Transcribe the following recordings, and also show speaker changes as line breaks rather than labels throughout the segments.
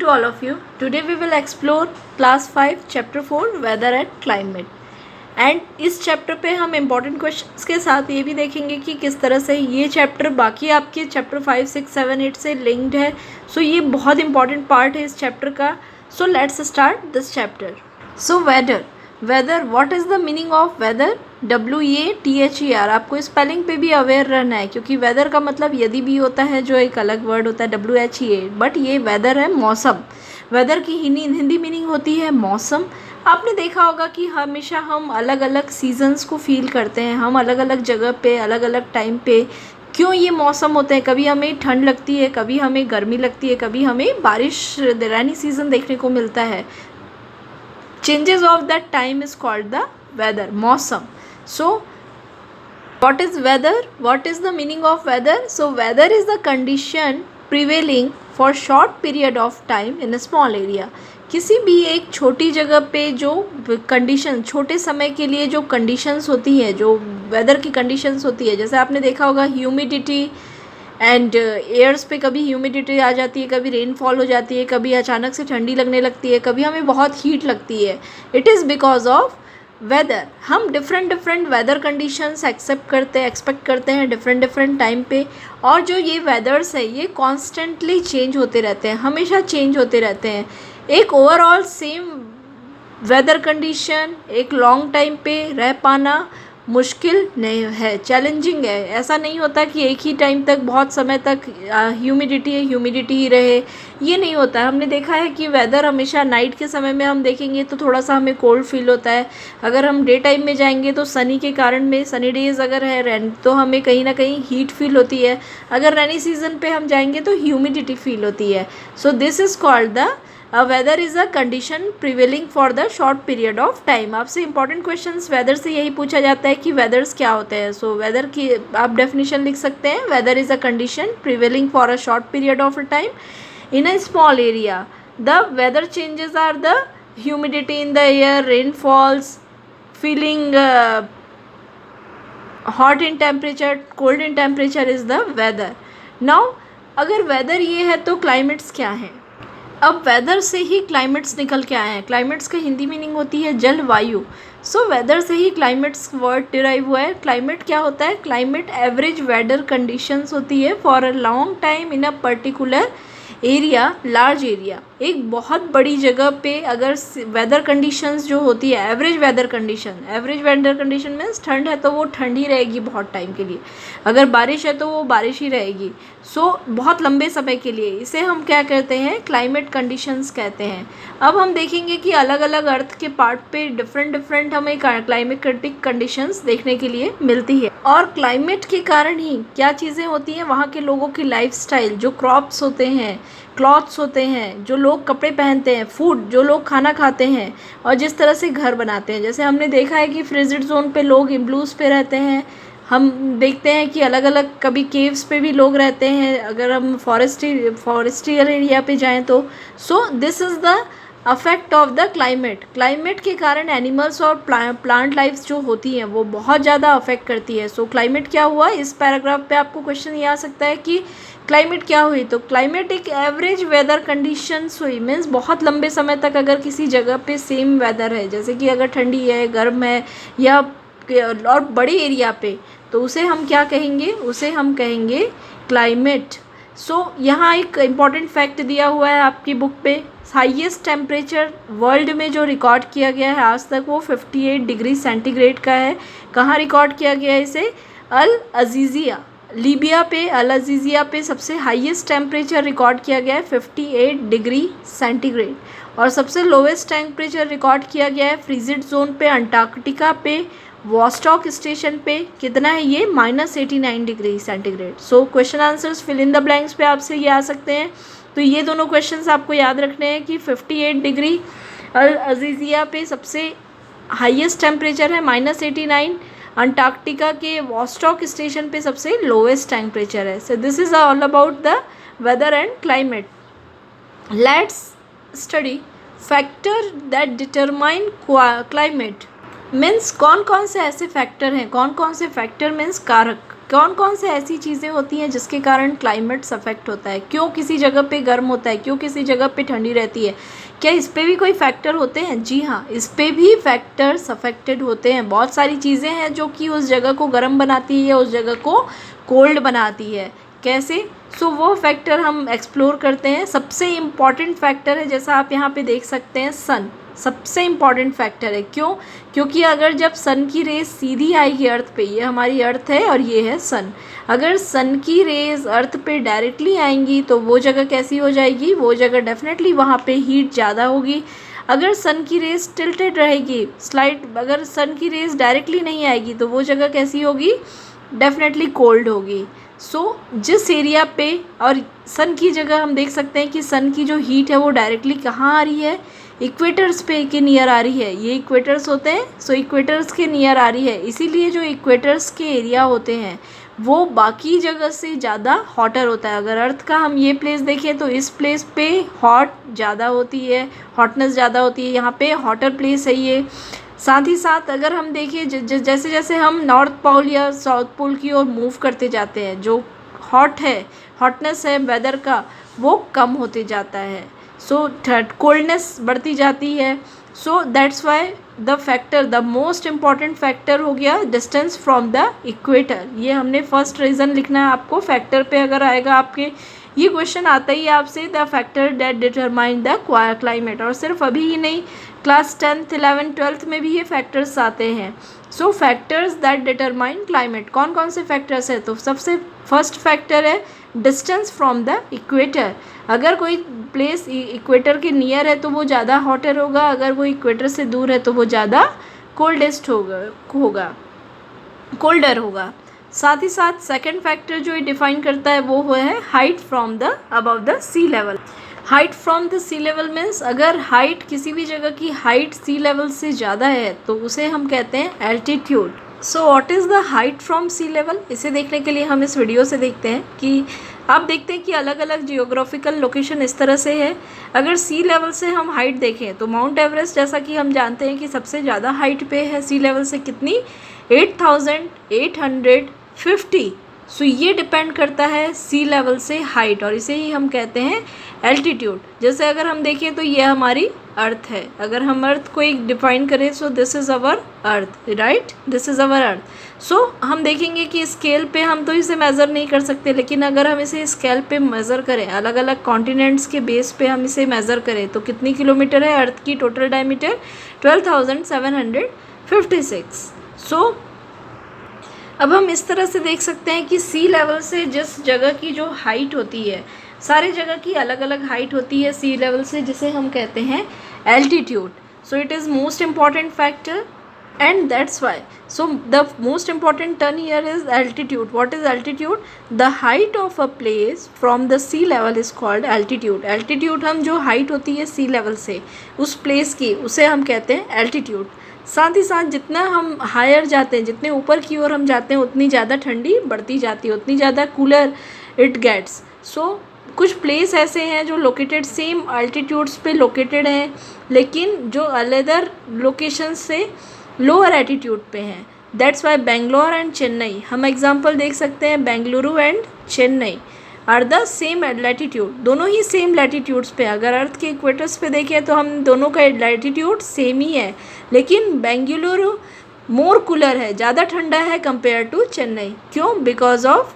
to all of you. Today we will explore class 5 chapter 4 weather and climate. And इस chapter पे हम important questions के साथ ये भी देखेंगे कि किस तरह से ये चैप्टर बाकी आपके चैप्टर 5, 6, 7, 8 से लिंक्ड है. सो ये बहुत इंपॉर्टेंट पार्ट है इस चैप्टर का. So let's start this chapter. So weather what is the meaning of weather? WATHER. आपको स्पेलिंग पे भी अवेयर रहना है क्योंकि वेदर का मतलब यदि भी होता है जो एक अलग वर्ड होता है WHEA, बट ये वेदर है मौसम. वेदर की हिंदी मीनिंग होती है मौसम. आपने देखा होगा कि हमेशा हम अलग अलग सीजन्स को फील करते हैं, हम अलग अलग जगह पे अलग अलग टाइम पे क्यों ये मौसम होते हैं. कभी हमें ठंड लगती है, कभी हमें गर्मी लगती है, कभी हमें बारिश रैनी सीज़न देखने को मिलता है. Changes of that time is called the weather, मौसम. So what is weather? What is the meaning of weather? So weather is the condition prevailing for short period of time in a small area. किसी भी एक छोटी जगह पे जो condition, छोटे समय के लिए जो कंडीशंस होती है, जो वेदर की कंडीशंस होती है, जैसे आपने देखा होगा ह्यूमिडिटी एंड एयर्स पे कभी ह्यूमिडिटी आ जाती है, कभी रेनफॉल हो जाती है, कभी अचानक से ठंडी लगने लगती है, कभी हमें बहुत हीट लगती है. It is because of weather. हम डिफरेंट वेदर कंडीशंस एक्सपेक्ट करते हैं डिफरेंट टाइम पे. और जो ये वेदर्स है ये कॉन्स्टेंटली चेंज होते रहते हैं, हमेशा चेंज होते रहते हैं. एक ओवरऑल सेम वेदर कंडीशन एक लॉन्ग टाइम पे रह पाना मुश्किल नहीं है, चैलेंजिंग है. ऐसा नहीं होता कि एक ही टाइम तक बहुत समय तक ह्यूमिडिटी ही रहे, ये नहीं होता है. हमने देखा है कि वेदर हमेशा नाइट के समय में हम देखेंगे तो थोड़ा सा हमें कोल्ड फील होता है. अगर हम डे टाइम में जाएंगे तो सनी के कारण में, सनी डेज अगर है रैन तो हमें कहीं ना कहीं हीट फील होती है. अगर रैनी सीजन पे हम जाएंगे तो ह्यूमिडिटी फील होती है. So this is called the weather is a condition prevailing for the short period of time. आपसे इंपॉर्टेंट क्वेश्चंस वेदर से यही पूछा जाता है कि वेदर्स क्या होते हैं. सो वेदर की आप डेफिनेशन लिख सकते हैं. Weather is a condition prevailing for a short period of time in a small area. The weather changes are the humidity in the air, rainfalls, feeling hot in temperature, cold in temperature is the weather. Now अगर weather ये है तो climates क्या हैं? अब weather से ही climates निकल के आए हैं. क्लाइमेट्स का हिंदी मीनिंग होती है जलवायु. सो वेदर से ही क्लाइमेट्स वर्ड डिराइव हुआ है. क्लाइमेट क्या होता है? क्लाइमेट एवरेज वेदर कंडीशंस होती है for a long time in a particular area, large area. एक बहुत बड़ी जगह पे अगर वेदर कंडीशंस जो होती है एवरेज वेदर कंडीशन मीन्स ठंड है तो वो ठंड ही रहेगी बहुत टाइम के लिए, अगर बारिश है तो वो बारिश ही रहेगी. सो बहुत लंबे समय के लिए. इसे हम क्या कहते हैं? क्लाइमेट कंडीशंस कहते हैं. अब हम देखेंगे कि अलग अलग अर्थ के पार्ट पे डिफरेंट हमें क्लाइमेटिक कंडीशंस देखने के लिए मिलती है. और क्लाइमेट के कारण ही क्या चीज़ें होती हैं, वहाँ के लोगों की लाइफस्टाइल, जो क्रॉप्स होते हैं, क्लॉथ्स होते हैं, जो लोग कपड़े पहनते हैं, फूड जो लोग खाना खाते हैं, और जिस तरह से घर बनाते हैं. जैसे हमने देखा है कि फ्रिजिड जोन पे लोग इम्ब्लूस पे रहते हैं. हम देखते हैं कि अलग अलग कभी केव्स पे भी लोग रहते हैं अगर हम फॉरेस्ट्रियल एरिया पे जाएं तो. सो this is the affect of the climate. Climate के कारण एनिमल्स और प्लांट लाइफ जो होती हैं वो बहुत ज़्यादा अफेक्ट करती है. सो क्लाइमेट क्या हुआ? इस पैराग्राफ पे आपको क्वेश्चन ये आ सकता है कि क्लाइमेट क्या हुई. तो क्लाइमेट एक एवरेज वेदर कंडीशंस हुई, मीन्स बहुत लंबे समय तक अगर किसी जगह पे सेम वेदर है, जैसे कि अगर ठंडी है, गर्म है, या और बड़े एरिया पे, तो उसे हम क्या कहेंगे? उसे हम कहेंगे क्लाइमेट. सो यहाँ एक इम्पॉर्टेंट फैक्ट दिया हुआ है आपकी बुक पे. हाईएस्ट टेम्परेचर वर्ल्ड में जो रिकॉर्ड किया गया है आज तक वो 58 डिग्री सेंटीग्रेड का है. कहाँ रिकॉर्ड किया गया है इसे? अल अजीज़िया, लीबिया पे. अल अजीज़िया पे सबसे हाईएस्ट टेम्परेचर रिकॉर्ड किया गया है 58 डिग्री सेंटीग्रेड. और सबसे लोवेस्ट टेम्परेचर रिकॉर्ड किया गया है फ्रीजिड जोन पे, अंटार्कटिका पे, वॉस्टॉक स्टेशन पे. कितना है ये? -89 degree centigrade. So question answers fill in the blanks पे आपसे ये आ सकते हैं. तो ये दोनों क्वेश्चंस आपको याद रखने हैं कि 58 डिग्री अल अजीज़िया पे सबसे हाईएस्ट टेम्परेचर है -89. अंटार्कटिका के वॉस्टॉक स्टेशन पे सबसे लोवेस्ट टेम्परेचर है. So this is all about the weather and climate. Let's study factor that determine climate. Means कौन कौन से ऐसे फैक्टर हैं, कौन कौन से फैक्टर मीन्स कारक कौन कौन से ऐसी चीज़ें होती हैं जिसके कारण क्लाइमेट्स अफेक्ट होता है, क्यों किसी जगह पे गर्म होता है, क्यों किसी जगह पे ठंडी रहती है, क्या इस पे भी कोई फैक्टर होते हैं? जी हाँ, इस पे भी फैक्टर्स अफेक्टेड होते हैं। बहुत सारी चीज़ें हैं जो कि उस जगह को गर्म बनाती है, उस जगह को कोल्ड बनाती है। कैसे? सो वो फैक्टर हम एक्सप्लोर करते हैं। सबसे इम्पॉर्टेंट फैक्टर है, जैसा आप यहाँ पे देख सकते हैं, सन सबसे इम्पॉर्टेंट फैक्टर है। क्यों? क्योंकि अगर जब सन की रेज सीधी आएगी अर्थ पे, ये हमारी अर्थ है और ये है सन, अगर सन की रेज अर्थ पे डायरेक्टली आएंगी तो वो जगह कैसी हो जाएगी? वो जगह डेफिनेटली वहाँ पे हीट ज़्यादा होगी। अगर सन की रेज टिल्टेड रहेगी, अगर सन की रेज डायरेक्टली नहीं आएगी तो वो जगह कैसी होगी? डेफिनेटली कोल्ड होगी। सो जिस एरिया पे, और सन की जगह हम देख सकते हैं कि सन की जो हीट है वो डायरेक्टली कहाँ आ रही है? इक्वेटर्स पे के नियर आ रही है। ये इक्वेटर्स होते हैं, सो इक्वेटर्स के नियर आ रही है। इसीलिए जो इक्वेटर्स के एरिया होते हैं वो बाकी जगह से ज़्यादा हॉटर होता है। अगर अर्थ का हम ये प्लेस देखें तो इस प्लेस पे हॉट ज़्यादा होती है, हॉटनेस ज़्यादा होती है, यहाँ पे हॉटर प्लेस है ये। साथ ही साथ अगर हम देखें जैसे जैसे हम नॉर्थ पोल या साउथ पोल की ओर मूव करते जाते हैं, जो हॉटनेस है वेदर का, वो कम होते जाता है। सो कोल्डनेस बढ़ती जाती है। So that's why the factor, the most important factor हो गया डिस्टेंस फ्रॉम द इक्वेटर। ये हमने फर्स्ट रीज़न लिखना है आपको। फैक्टर पे अगर आएगा आपके, ये क्वेश्चन आता ही आपसे, the factor that determine the climate. और सिर्फ अभी ही नहीं, क्लास 10th 11th 12th में भी ये फैक्टर्स आते हैं। सो फैक्टर्स दैट डिटरमाइन क्लाइमेट, कौन कौन से फैक्टर्स है? तो सबसे फर्स्ट फैक्टर है डिस्टेंस फ्रॉम द इक्वेटर। अगर कोई प्लेस इक्वेटर के नियर है तो वो ज़्यादा हॉटर होगा, अगर वो इक्वेटर से दूर है तो वो ज़्यादा कोल्डर होगा। साथ ही साथ सेकंड फैक्टर जो डिफाइन करता है वो है height from the above the sea level. Height from the sea level means अगर हाइट, किसी भी जगह की हाइट सी लेवल से ज़्यादा है तो उसे हम कहते हैं altitude. So what is the height from sea level? इसे देखने के लिए हम इस वीडियो से देखते हैं कि आप देखते हैं कि अलग अलग जियोग्राफिकल लोकेशन इस तरह से है। अगर सी लेवल से हम हाइट देखें तो माउंट एवरेस्ट, जैसा कि हम जानते हैं कि सबसे ज़्यादा हाइट पे है सी लेवल से, कितनी? 8,850। सो ये डिपेंड करता है सी लेवल से हाइट, और इसे ही हम कहते हैं एल्टीट्यूड। जैसे अगर हम देखें तो ये हमारी अर्थ है। अगर हम अर्थ को एक डिफाइन करें, so this is our earth, right, this is our earth. सो हम देखेंगे कि स्केल पे हम तो इसे मेज़र नहीं कर सकते, लेकिन अगर हम इसे स्केल पे मेज़र करें, अलग अलग कॉन्टिनेंट्स के बेस पे हम इसे मेज़र करें, तो कितनी किलोमीटर है अर्थ की टोटल डायमीटर? 12,756। सो अब हम इस तरह से देख सकते हैं कि सी लेवल से जिस जगह की जो हाइट होती है, सारे जगह की अलग अलग हाइट होती है सी लेवल से, जिसे हम कहते हैं altitude. So it is most important factor and that's why, so the most important term here is altitude. What is altitude? The height of a place from the sea level is called altitude. altitude हम जो height होती है sea level से उस place की, उसे हम कहते हैं altitude। साथ ही साथ जितना हम हायर जाते हैं, जितने ऊपर की ओर हम जाते हैं, उतनी ज़्यादा ठंडी बढ़ती जाती है, उतनी ज़्यादा कूलर इट गेट्स। सो कुछ प्लेस ऐसे हैं जो लोकेटेड सेम अल्टीट्यूड्स पे लोकेटेड हैं, लेकिन जो अदर लोकेशन से लोअर एटीट्यूड पे हैं। That's why Bangalore and Chennai, हम एग्जांपल देख सकते हैं, Bengaluru and Chennai are the same latitude, दोनों ही सेम लैटीट्यूड्स पे। अगर अर्थ के इक्वेटर्स पे देखें तो हम दोनों का लैटीट्यूड सेम ही है, लेकिन बेंगलुरु मोर कूलर है, ज़्यादा ठंडा है कंपेयर टू चेन्नई। क्यों? Because of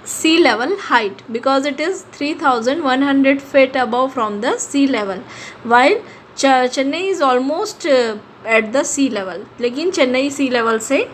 sea level height, because it is 3,100 feet above from the sea level, while Chennai is almost at the sea level, लेकिन चेन्नई सी लेवल से।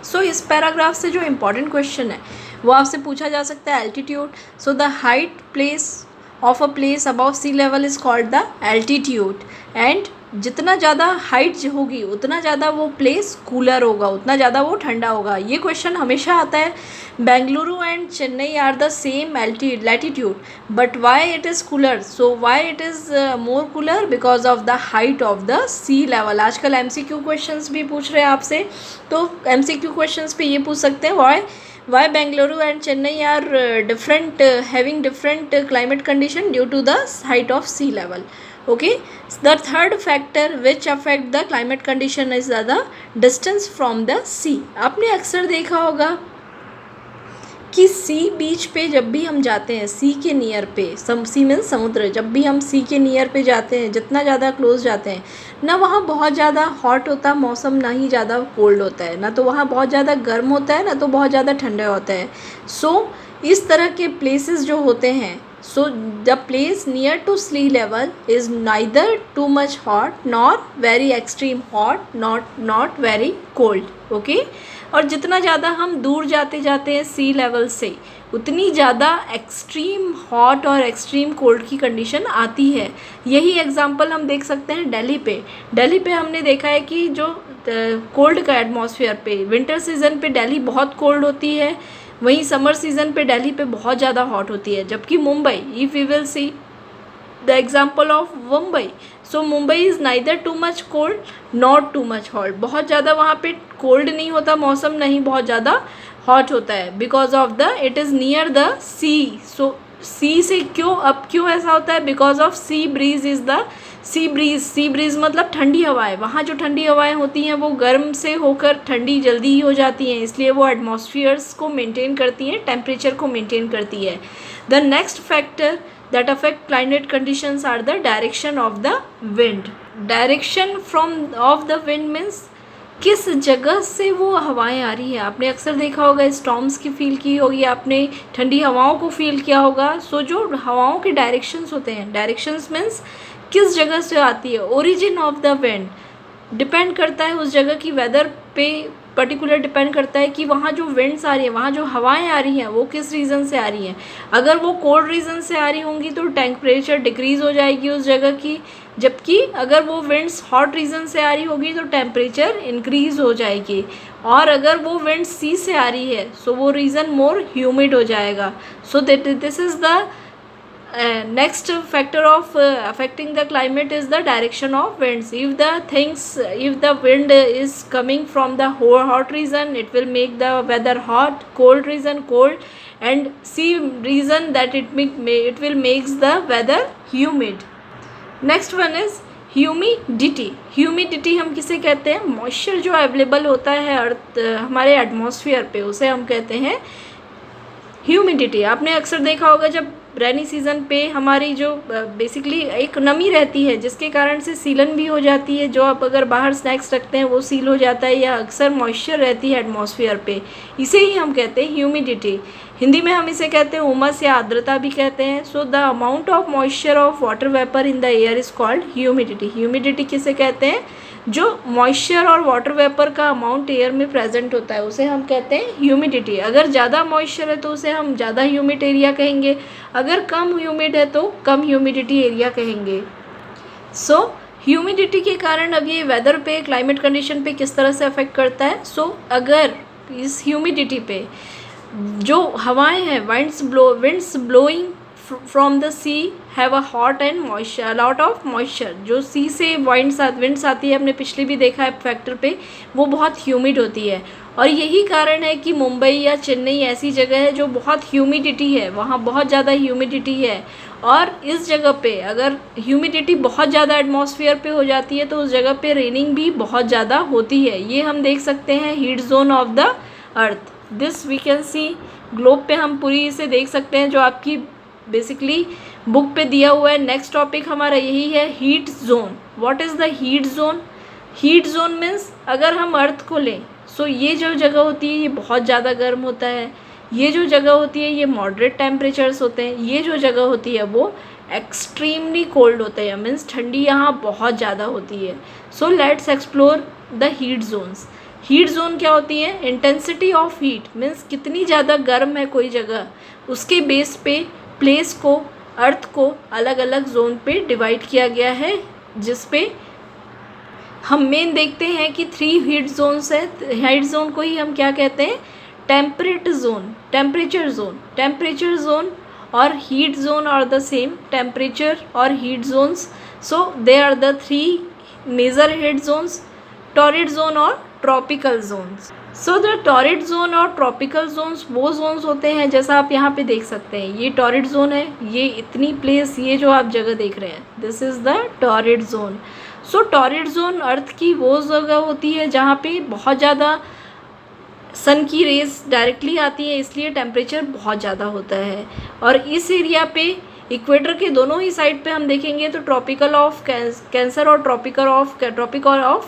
सो इस पैराग्राफ से जो इम्पॉर्टेंट क्वेश्चन है वो आपसे पूछा जा सकता है altitude. So the height place of a place above sea level is called the altitude, and जितना ज़्यादा हाइट होगी उतना ज़्यादा वो प्लेस कूलर होगा, उतना ज़्यादा वो ठंडा होगा। ये क्वेश्चन हमेशा आता है। Bengaluru and Chennai are the same latitude, but why it is cooler? So why it is more cooler? Because of the height of the sea level. आजकल MCQ क्वेश्चंस भी पूछ रहे हैं आपसे, तो MCQ क्वेश्चंस पे ये पूछ सकते हैं, why Bengaluru and Chennai are different, having different climate condition due to the height of sea level. Okay, the third factor which affect the climate condition is the distance from the sea. आपने अक्सर देखा होगा कि सी बीच पे जब भी हम जाते हैं, सी के नियर पे, सी मीन्स समुद्र, जब भी हम सी के नियर पे जाते हैं, जितना ज़्यादा क्लोज जाते हैं ना, वहाँ बहुत ज़्यादा हॉट होता है मौसम, ना ही ज़्यादा कोल्ड होता है, ना तो वहाँ बहुत ज़्यादा गर्म होता है, ना तो बहुत ज़्यादा ठंडा होता है। सो इस तरह के प्लेसेस जो होते हैं, so the place near to sea level is neither too much hot nor very extreme hot, not very cold, okay? और जितना ज़्यादा हम दूर जाते जाते हैं सी लेवल से, उतनी ज़्यादा एक्सट्रीम हॉट और एक्सट्रीम कोल्ड की कंडीशन आती है। यही एग्जांपल हम देख सकते हैं दिल्ली पे। दिल्ली पे हमने देखा है कि जो कोल्ड का एटमॉस्फेयर पे, विंटर सीजन पे दिल्ली बहुत कोल्ड होती है, वहीं समर सीजन पे दिल्ली पे बहुत ज़्यादा हॉट होती है। जबकि Mumbai, if we will see the example of Mumbai, so Mumbai is neither too much cold not too much hot, बहुत ज़्यादा वहाँ पे कोल्ड नहीं होता मौसम, नहीं बहुत ज़्यादा हॉट होता है, because of the it is near the sea. So sea से क्यों ऐसा होता है? Because of sea breeze is the sea breeze मतलब ठंडी हवाएं। वहाँ जो ठंडी हवाएं होती हैं वो गर्म से होकर ठंडी जल्दी ही हो जाती हैं, इसलिए वो एटमॉस्फेयर्स को मेंटेन करती हैं, टेम्परेचर को मेंटेन करती है। The next factor that affect climate conditions are the direction of the wind. Direction of the wind means किस जगह से वो हवाएं आ रही है। आपने अक्सर देखा होगा, स्टॉर्म्स की फील की होगी आपने, ठंडी हवाओं को फील किया होगा। सो जो हवाओं के डायरेक्शंस होते हैं, डायरेक्शंस मीन्स किस जगह से आती है। Origin of the wind depend करता है उस जगह की वेदर पे, पर्टिकुलर डिपेंड करता है कि वहाँ जो विंड्स आ रही है, वहाँ जो हवाएं आ रही हैं, वो किस रीज़न से आ रही हैं। अगर वो कोल्ड रीज़न से आ रही होंगी तो टेम्परेचर डिक्रीज़ हो जाएगी उस जगह की, जबकि अगर वो विंड्स हॉट रीज़न से आ रही होगी तो टेम्परेचर इंक्रीज़ हो जाएगी। और अगर वो विंड्स सी से आ रही है सो वो रीज़न मोर ह्यूमिड हो जाएगा। सो this is the next factor of affecting the climate is the direction of winds. If the wind is coming from the hot region, it will make the weather hot, cold region cold, and sea region that it will makes the weather humid. Next one is humidity. Humidity हम किसे कहते हैं? Moisture जो available होता है अर्थ हमारे atmosphere पे, उसे हम कहते हैं ह्यूमिडिटी। आपने अक्सर देखा होगा जब रेनी सीज़न पे हमारी जो बेसिकली एक नमी रहती है, जिसके कारण से सीलन भी हो जाती है, जो आप अगर बाहर स्नैक्स रखते हैं वो सील हो जाता है, या अक्सर मॉइस्चर रहती है एटमॉस्फेयर पे, इसे ही हम कहते हैं ह्यूमिडिटी। हिंदी में हम इसे कहते हैं उमस या आर्द्रता भी कहते हैं। So the amount of moisture of water vapour in the air is called humidity. Humidity किसे कहते हैं? जो मॉइस्चर और वाटर वेपर का अमाउंट एयर में प्रेजेंट होता है उसे हम कहते हैं ह्यूमिडिटी। अगर ज़्यादा मॉइस्चर है तो उसे हम ज़्यादा ह्यूमिड एरिया कहेंगे, अगर कम ह्यूमिड है तो कम ह्यूमिडिटी एरिया कहेंगे। सो ह्यूमिडिटी के कारण अब ये वेदर पे, क्लाइमेट कंडीशन पे किस तरह से अफेक्ट करता है। सो अगर इस ह्यूमिडिटी पे जो हवाएं हैं, winds blowing from the sea have a hot and moisture, lot of moisture, जो सी से विंड्स आती है, हमने पिछले भी देखा है फैक्टर पे, वो बहुत ह्यूमिड होती है। और यही कारण है कि मुंबई या चेन्नई ऐसी जगह है जो बहुत ह्यूमिडिटी है, वहाँ बहुत ज़्यादा ह्यूमिडिटी है। और इस जगह पे अगर ह्यूमिडिटी बहुत ज़्यादा एटमॉस्फेयर पे हो जाती है तो उस जगह पे रेनिंग भी बहुत ज़्यादा होती है। ये हम देख सकते हैं heat zone of the earth. This we can see, globe पे हम पूरी इसे देख सकते हैं, जो आपकी बेसिकली बुक पे दिया हुआ है। नेक्स्ट टॉपिक हमारा यही है, heat zone. What is the heat zone? Heat zone means अगर हम अर्थ को लें, सो ये जो जगह होती है ये बहुत ज़्यादा गर्म होता है, ये जो जगह होती है ये मॉडरेट टेम्परेचर्स होते हैं, ये जो जगह होती है वो एक्सट्रीमली कोल्ड होते हैं, मीन्स ठंडी यहाँ बहुत ज़्यादा होती है। So let's explore the heat zones. Heat zone क्या होती है? इंटेंसिटी ऑफ हीट मीन्स कितनी ज़्यादा गर्म है कोई जगह, उसके बेस पे प्लेस को, अर्थ को अलग अलग जोन पे डिवाइड किया गया है, जिस पे हम मेन देखते हैं कि 3 हीट जोन्स है। हीट जोन को ही हम क्या कहते हैं? टेम्परेट जोन, टेम्परेचर जोन और heat zone are the same, temperature और heat zones. So they are the 3 major heat zones, torrid zone और tropical zones. So the torrid zone और ट्रॉपिकल जोन्स वो जोन्स होते हैं, जैसा आप यहाँ पे देख सकते हैं, ये टॉरिड जोन है, ये इतनी प्लेस, ये जो आप जगह देख रहे हैं, this is the torrid zone. So torrid zone earth की वो जगह होती है जहाँ पे बहुत ज़्यादा सन की रेज डायरेक्टली आती है, इसलिए टेम्परेचर बहुत ज़्यादा होता है। और इस एरिया पे इक्वेटर के दोनों ही साइड पे हम देखेंगे तो ट्रॉपिकल ऑफ कैंसर और ट्रॉपिकल ऑफ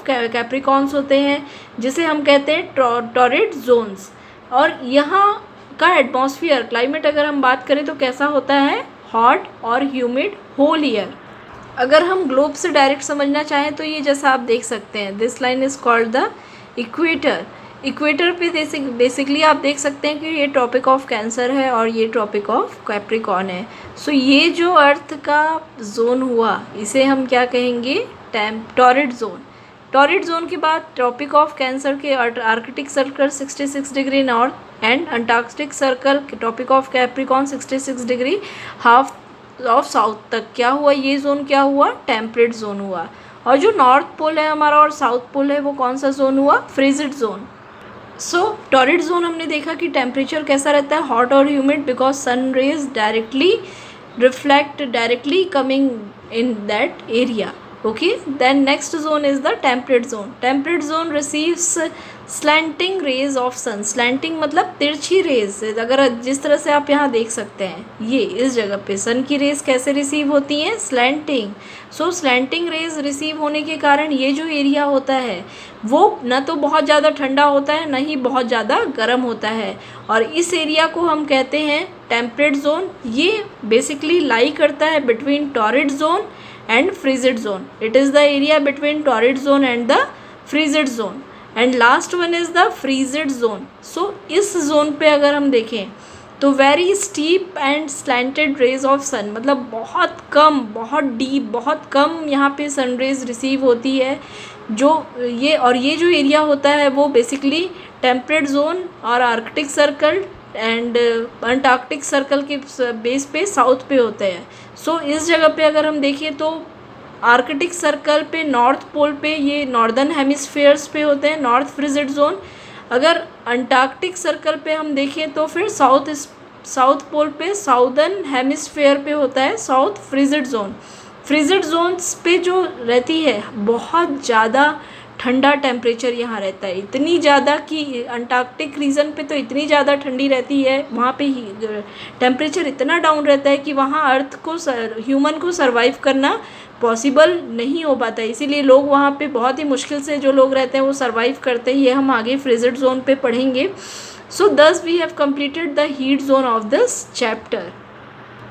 कैप्रिकॉन्स होते हैं, जिसे हम कहते हैं टॉरिड जोन्स। और यहाँ का एटमॉस्फेयर क्लाइमेट अगर हम बात करें तो कैसा होता है, हॉट और ह्यूमिड होल ईयर। अगर हम ग्लोब से डायरेक्ट समझना चाहें तो ये जैसा आप देख सकते हैं, this line is called the equator. Equator पे बेसिकली आप देख सकते हैं कि ये ट्रॉपिक ऑफ कैंसर है और ये ट्रॉपिक ऑफ कैप्रिकॉर्न है। सो ये जो अर्थ का जोन हुआ इसे हम क्या कहेंगे, टॉरिड जोन। टॉरिड जोन के बाद ट्रॉपिक ऑफ कैंसर के arctic circle 66 degree north and antarctic circle tropic of capricorn 66 degree half of south तक क्या हुआ, ये जोन क्या हुआ, टेम्परेट जोन हुआ। और जो नॉर्थ पोल है हमारा और साउथ पोल है वो कौन सा जोन हुआ, frigid zone. So torrid zone हमने देखा कि टेम्परेचर कैसा रहता है, हॉट और humid, because sun rays directly coming in that area. Okay, then next zone is the temperate zone. Temperate zone receives slanting rays of sun. Slanting मतलब तिरछी raise. अगर जिस तरह से आप यहाँ देख सकते हैं, ये इस जगह पे सन की रेज कैसे रिसीव होती हैं, स्लैंटिंग। सो स्लैंटिंग रेज रिसीव होने के कारण ये जो एरिया होता है वो न तो बहुत ज़्यादा ठंडा होता है, न ही बहुत ज़्यादा गर्म होता है। और इस एरिया को हम कहते हैं टेम्परेट जोन। ये बेसिकली लाई करता है between torrid zone and frigid zone. It is the area between torrid zone and the frigid zone. And last one is the frigid zone. So इस zone पे अगर हम देखें तो very steep and slanted rays of sun, मतलब बहुत कम, बहुत deep, बहुत कम यहाँ पे सन रेज रिसीव होती है। ये जो एरिया होता है वो बेसिकली टेम्परेट जोन और Arctic circle and antarctic circle के बेस पे साउथ पे होते हैं। सो इस जगह पे अगर हम देखें तो आर्कटिक सर्कल पे नॉर्थ पोल पे ये नॉर्दर्न हेमिस्फेयर्स पे होते हैं, नॉर्थ फ्रिजिड जोन। अगर अंटार्कटिक सर्कल पे हम देखें तो फिर साउथ पोल पे साउदर्न हेमिस्फेयर पे होता है south frigid zone. Frigid zones पे जो रहती है बहुत ज़्यादा ठंडा टेम्परेचर यहाँ रहता है, इतनी ज़्यादा कि अंटार्कटिक रीजन पे तो इतनी ज़्यादा ठंडी रहती है, वहाँ पे ही टेम्परेचर इतना डाउन रहता है कि वहाँ अर्थ को ह्यूमन को सर्वाइव करना पॉसिबल नहीं हो पाता है। इसीलिए लोग वहाँ पे बहुत ही मुश्किल से जो लोग रहते हैं वो सर्वाइव करते हैं। ये हम आगे फ्रिजिड जोन पे पढ़ेंगे। सो दस we have completed the heat zone of this chapter.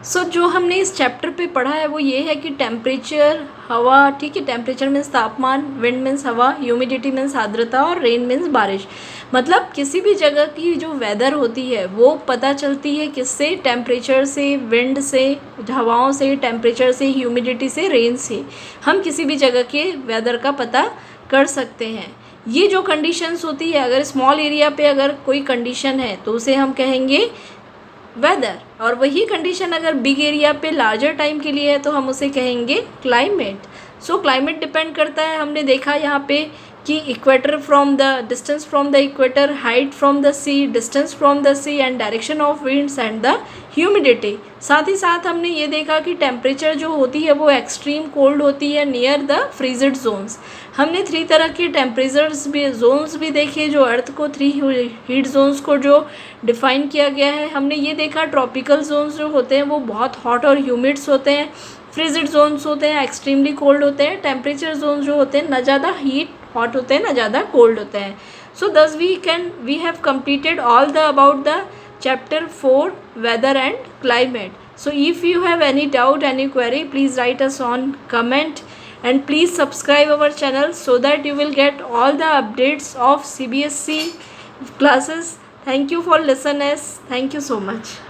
सो जो हमने इस चैप्टर पे पढ़ा है वो ये है कि टेम्परेचर, हवा, ठीक है, टेम्परेचर मीन्स तापमान, विंड मीन्स हवा, ह्यूमिडिटी मीन्स आर्द्रता और रेन मीन्स बारिश। मतलब किसी भी जगह की जो वेदर होती है वो पता चलती है किससे, टेम्परेचर से, विंड से, हवाओं से, टेम्परेचर से, ह्यूमिडिटी से, रेन से। हम किसी भी जगह के वेदर का पता कर सकते हैं। ये जो कंडीशंस होती है, अगर स्मॉल एरिया पे अगर कोई कंडीशन है तो उसे हम कहेंगे वेदर, और वही कंडीशन अगर बिग एरिया पे लार्जर टाइम के लिए है तो हम उसे कहेंगे क्लाइमेट। सो क्लाइमेट डिपेंड करता है, हमने देखा यहाँ पे कि equator from the distance from the equator, height from the sea, distance from the sea and direction of winds and the humidity. साथ ही साथ हमने ये देखा कि टेम्परेचर जो होती है वो एक्सट्रीम कोल्ड होती है नियर द फ्रीजिड जोन्स। हमने 3 तरह के टेम्परेचर्स भी, जोन्स भी देखे, जो अर्थ को 3 हीट जोन्स को जो डिफ़ाइन किया गया है। हमने ये देखा ट्रॉपिकल जोन्स जो होते हैं वो बहुत हॉट और ह्यूमिड्स होते हैं, फ्रीजिड जोन्स होते हैं एक्सट्रीमली कोल्ड होते हैं, टेम्परेचर जोन्स जो होते हैं ना ज़्यादा हीट हॉट होते हैं ना ज़्यादा कोल्ड होते हैं। सो दस we have completed all the about the chapter 4 weather and climate. So if you have any doubt, any query, please write us on comment and please subscribe our channel so that you will get all the updates of CBSE classes. Thank you for listening. Thank you so much.